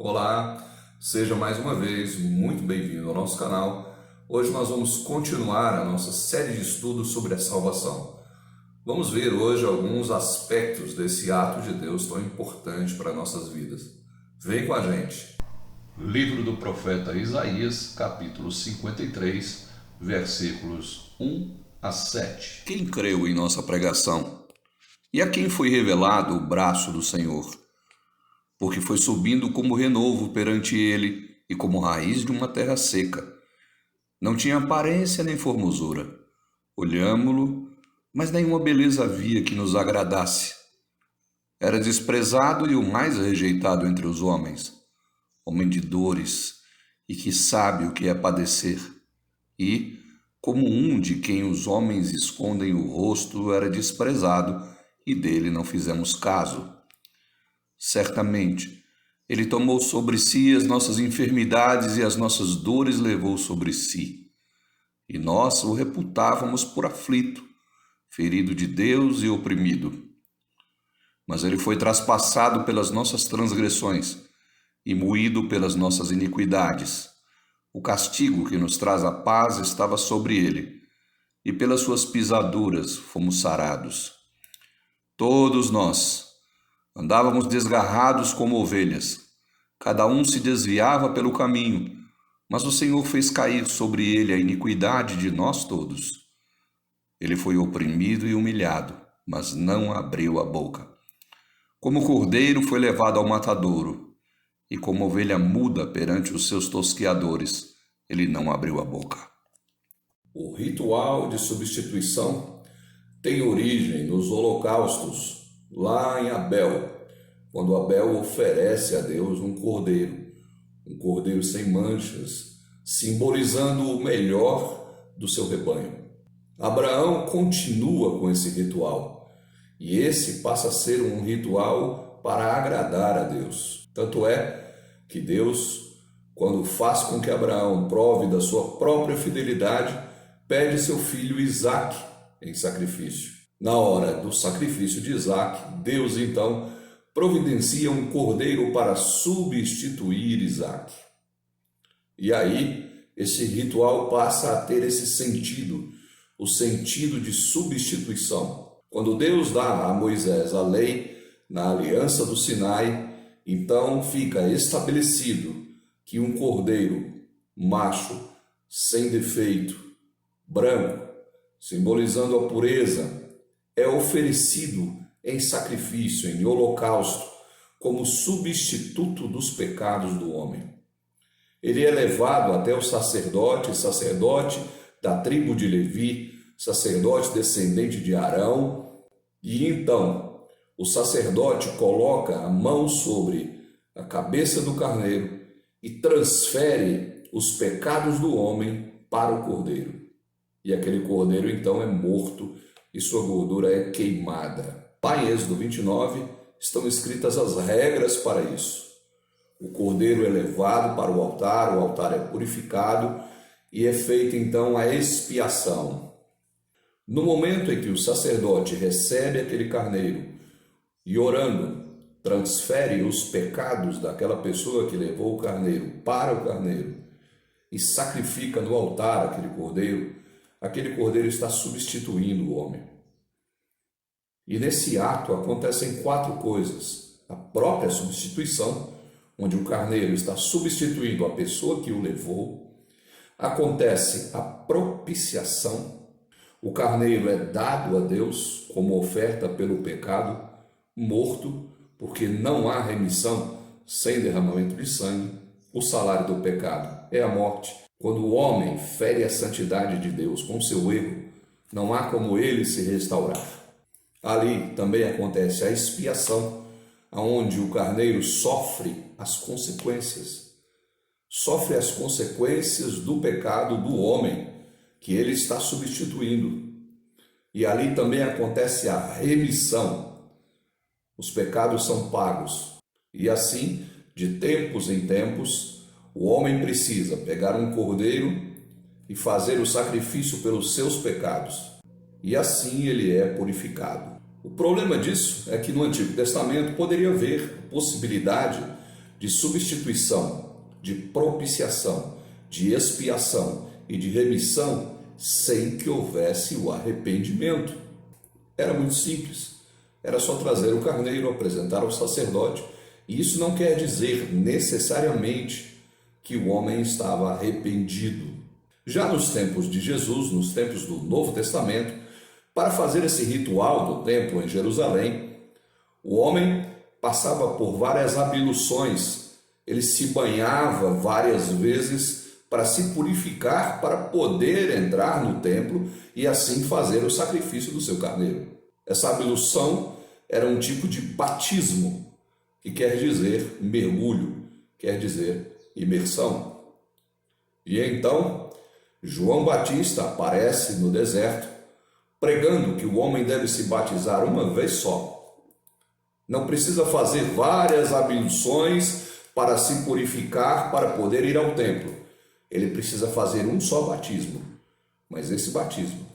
Olá, seja mais uma vez muito bem-vindo ao nosso canal. Hoje nós vamos continuar a nossa série de estudos sobre a salvação. Vamos ver hoje alguns aspectos desse ato de Deus tão importante para nossas vidas. Vem com a gente. Livro do profeta Isaías, capítulo 53, versículos 1 a 7. Quem creu em nossa pregação? E a quem foi revelado o braço do Senhor? Porque foi subindo como renovo perante ele e como raiz de uma terra seca. Não tinha aparência nem formosura. Olhámo-lo, mas nenhuma beleza havia que nos agradasse. Era desprezado e o mais rejeitado entre os homens, homem de dores e que sabe o que é padecer. E, como um de quem os homens escondem o rosto, era desprezado e dele não fizemos caso. Certamente, ele tomou sobre si as nossas enfermidades e as nossas dores levou sobre si. E nós o reputávamos por aflito, ferido de Deus e oprimido. Mas ele foi traspassado pelas nossas transgressões e moído pelas nossas iniquidades. O castigo que nos traz a paz estava sobre ele, e pelas suas pisaduras fomos sarados. Todos nós andávamos desgarrados como ovelhas, cada um se desviava pelo caminho, mas o Senhor fez cair sobre ele a iniquidade de nós todos. Ele foi oprimido e humilhado, mas não abriu a boca. Como cordeiro foi levado ao matadouro, e como ovelha muda perante os seus tosqueadores, ele não abriu a boca. O ritual de substituição tem origem nos holocaustos, lá em Abel, quando Abel oferece a Deus um cordeiro sem manchas, simbolizando o melhor do seu rebanho. Abraão continua com esse ritual, e esse passa a ser um ritual para agradar a Deus. Tanto é que Deus, quando faz com que Abraão prove da sua própria fidelidade, pede seu filho Isaque em sacrifício. Na hora do sacrifício de Isaque, Deus então providencia um cordeiro para substituir Isaque. E aí, esse ritual passa a ter esse sentido, o sentido de substituição. Quando Deus dá a Moisés a lei na aliança do Sinai, então fica estabelecido que um cordeiro macho, sem defeito, branco, simbolizando a pureza, é oferecido em sacrifício, em holocausto, como substituto dos pecados do homem. Ele é levado até o sacerdote da tribo de Levi, sacerdote descendente de Arão, e então o sacerdote coloca a mão sobre a cabeça do carneiro e transfere os pecados do homem para o cordeiro. E aquele cordeiro então é morto e sua gordura é queimada. Lá em Êxodo 29 estão escritas as regras para isso. O cordeiro é levado para o altar é purificado e é feita então a expiação. No momento em que o sacerdote recebe aquele carneiro e orando, transfere os pecados daquela pessoa que levou o carneiro para o carneiro e sacrifica no altar aquele cordeiro está substituindo o homem. E nesse ato acontecem 4 coisas. A própria substituição, onde o carneiro está substituindo a pessoa que o levou. Acontece a propiciação. O carneiro é dado a Deus como oferta pelo pecado, morto, porque não há remissão sem derramamento de sangue. O salário do pecado é a morte. Quando o homem fere a santidade de Deus com seu erro, não há como ele se restaurar. Ali também acontece a expiação, onde o carneiro sofre as consequências do pecado do homem que ele está substituindo. E ali também acontece a remissão. Os pecados são pagos. E assim, de tempos em tempos, o homem precisa pegar um cordeiro e fazer o sacrifício pelos seus pecados. E assim ele é purificado. O problema disso é que no Antigo Testamento poderia haver possibilidade de substituição, de propiciação, de expiação e de remissão sem que houvesse o arrependimento. Era muito simples. Era só trazer o carneiro, apresentar ao sacerdote. E isso não quer dizer necessariamente que o homem estava arrependido. Já nos tempos de Jesus, nos tempos do Novo Testamento, para fazer esse ritual do templo em Jerusalém, o homem passava por várias abluções, ele se banhava várias vezes para se purificar, para poder entrar no templo e assim fazer o sacrifício do seu carneiro. Essa ablução era um tipo de batismo, que quer dizer mergulho, quer dizer imersão. E então, João Batista aparece no deserto, pregando que o homem deve se batizar uma vez só. Não precisa fazer várias abluções para se purificar, para poder ir ao templo. Ele precisa fazer um só batismo. Mas esse batismo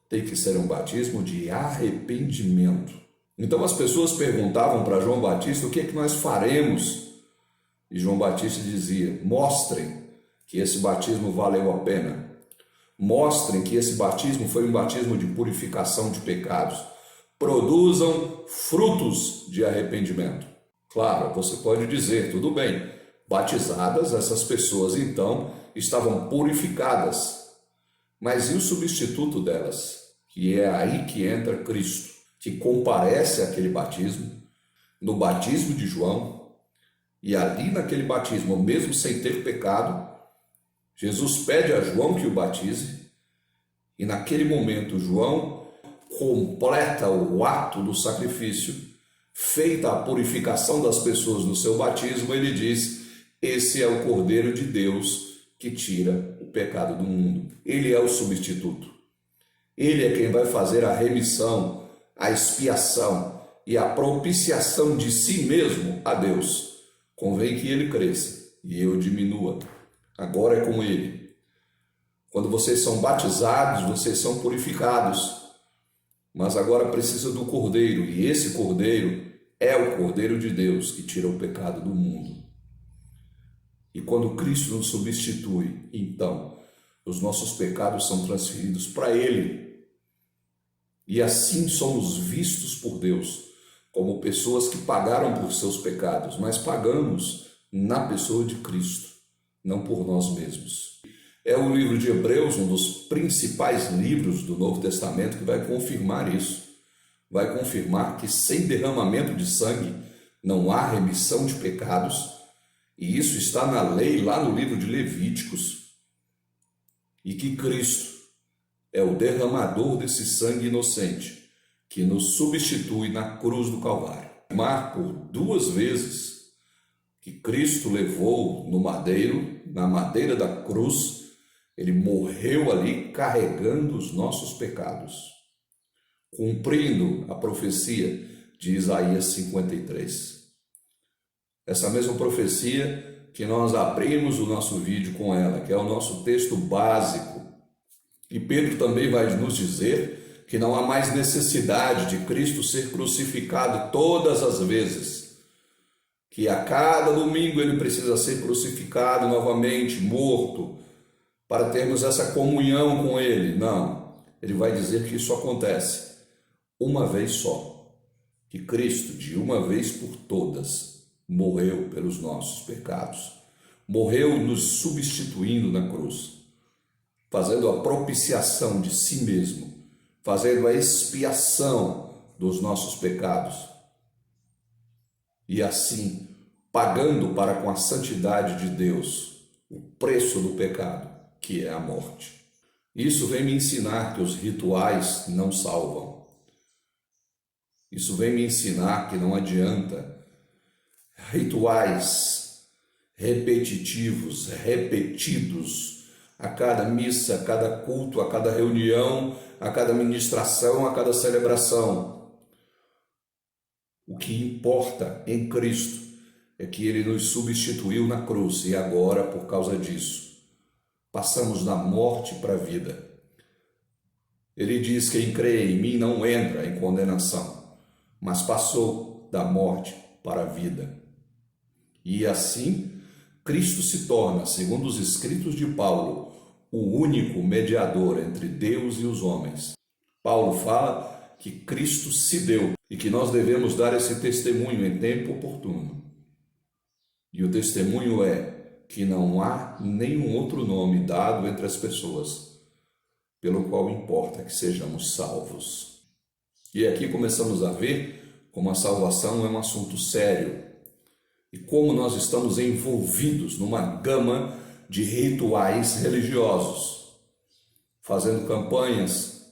tem que ser um batismo de arrependimento. Então as pessoas perguntavam para João Batista o que é que nós faremos. E João Batista dizia: mostrem que esse batismo valeu a pena. Mostrem que esse batismo foi um batismo de purificação de pecados. Produzam frutos de arrependimento. Claro, você pode dizer, tudo bem, batizadas, essas pessoas então estavam purificadas. Mas e o substituto delas? Que é aí que entra Cristo, que comparece àquele batismo, no batismo de João, e ali naquele batismo, mesmo sem ter pecado, Jesus pede a João que o batize, e naquele momento João completa o ato do sacrifício, feita a purificação das pessoas no seu batismo, ele diz: esse é o Cordeiro de Deus que tira o pecado do mundo. Ele é o substituto. Ele é quem vai fazer a remissão, a expiação e a propiciação de si mesmo a Deus. Convém que ele cresça e eu diminua. Agora é com ele. Quando vocês são batizados, vocês são purificados. Mas agora precisa do Cordeiro, e esse Cordeiro é o Cordeiro de Deus que tira o pecado do mundo. E quando Cristo nos substitui, então, os nossos pecados são transferidos para Ele. E assim somos vistos por Deus como pessoas que pagaram por seus pecados, mas pagamos na pessoa de Cristo, não por nós mesmos. É o livro de Hebreus, um dos principais livros do Novo Testamento, que vai confirmar isso. Vai confirmar que sem derramamento de sangue não há remissão de pecados, e isso está na lei, lá no livro de Levíticos, e que Cristo é o derramador desse sangue inocente, que nos substitui na cruz do Calvário. Afirmar por 2 vezes que Cristo levou no madeiro, na madeira da cruz, ele morreu ali carregando os nossos pecados, cumprindo a profecia de Isaías 53. Essa mesma profecia que nós abrimos o nosso vídeo com ela, que é o nosso texto básico. E Pedro também vai nos dizer que não há mais necessidade de Cristo ser crucificado todas as vezes, que a cada domingo ele precisa ser crucificado novamente, morto, para termos essa comunhão com ele. Não, ele vai dizer que isso acontece uma vez só, que Cristo, de uma vez por todas, morreu pelos nossos pecados, morreu nos substituindo na cruz, fazendo a propiciação de si mesmo, fazendo a expiação dos nossos pecados, e assim pagando para com a santidade de Deus o preço do pecado, que é a morte. Isso vem me ensinar que os rituais não salvam. Isso vem me ensinar que não adianta rituais repetitivos, repetidos, a cada missa, a cada culto, a cada reunião, a cada ministração, a cada celebração. O que importa em Cristo é que Ele nos substituiu na cruz e agora, por causa disso, passamos da morte para a vida. Ele diz: quem crê em mim não entra em condenação, mas passou da morte para a vida. E assim, Cristo se torna, segundo os escritos de Paulo, o único mediador entre Deus e os homens. Paulo fala que Cristo se deu e que nós devemos dar esse testemunho em tempo oportuno. E o testemunho é que não há nenhum outro nome dado entre as pessoas, pelo qual importa que sejamos salvos. E aqui começamos a ver como a salvação é um assunto sério e como nós estamos envolvidos numa gama de rituais religiosos, fazendo campanhas,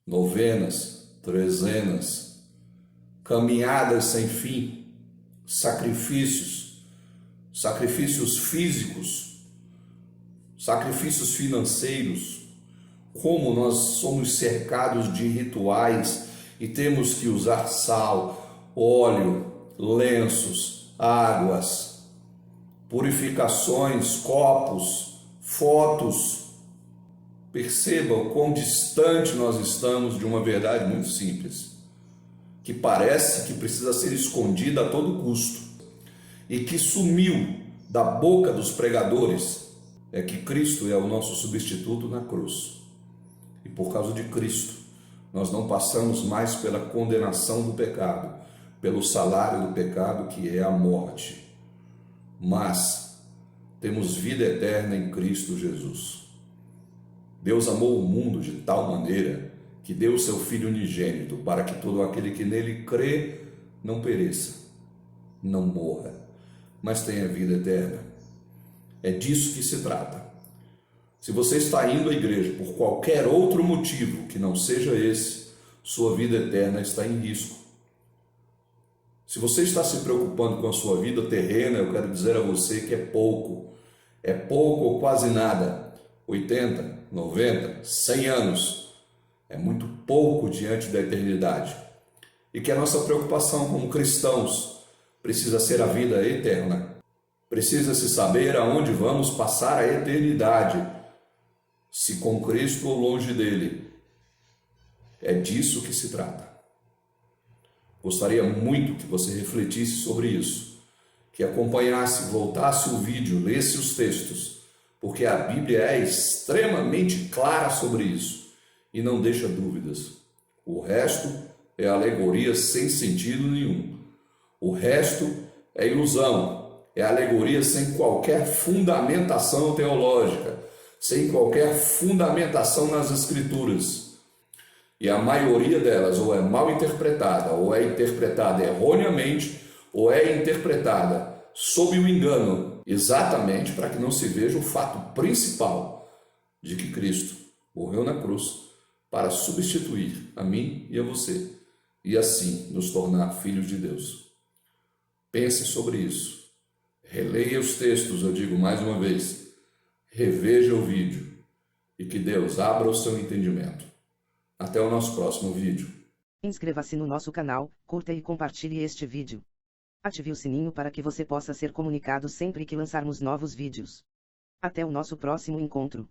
novenas, trezenas, caminhadas sem fim, sacrifícios físicos, sacrifícios financeiros. Como nós somos cercados de rituais e temos que usar sal, óleo, lenços, águas, purificações, copos, fotos. Perceba o quão distante nós estamos de uma verdade muito simples, que parece que precisa ser escondida a todo custo e que sumiu da boca dos pregadores, é que Cristo é o nosso substituto na cruz. E por causa de Cristo, nós não passamos mais pela condenação do pecado, pelo salário do pecado, que é a morte, mas temos vida eterna em Cristo Jesus. Deus amou o mundo de tal maneira que deu o seu Filho unigênito para que todo aquele que nele crê não pereça, não morra, mas tenha vida eterna. É disso que se trata. Se você está indo à igreja por qualquer outro motivo que não seja esse, sua vida eterna está em risco. Se você está se preocupando com a sua vida terrena, eu quero dizer a você que é pouco ou quase nada. 80, 90, 100 anos é muito pouco diante da eternidade. E que a nossa preocupação como cristãos precisa ser a vida eterna. Precisa-se saber aonde vamos passar a eternidade, se com Cristo ou longe dele. É disso que se trata. Gostaria muito que você refletisse sobre isso, que acompanhasse, voltasse o vídeo, lesse os textos, porque a Bíblia é extremamente clara sobre isso e não deixa dúvidas. O resto é alegoria sem sentido nenhum. O resto é ilusão, é alegoria sem qualquer fundamentação teológica, sem qualquer fundamentação nas Escrituras. E a maioria delas ou é mal interpretada, ou é interpretada erroneamente, ou é interpretada sob o engano, exatamente para que não se veja o fato principal de que Cristo morreu na cruz para substituir a mim e a você, e assim nos tornar filhos de Deus. Pense sobre isso. Releia os textos, eu digo mais uma vez. Reveja o vídeo e que Deus abra o seu entendimento. Até o nosso próximo vídeo. Inscreva-se no nosso canal, curta e compartilhe este vídeo. Ative o sininho para que você possa ser comunicado sempre que lançarmos novos vídeos. Até o nosso próximo encontro.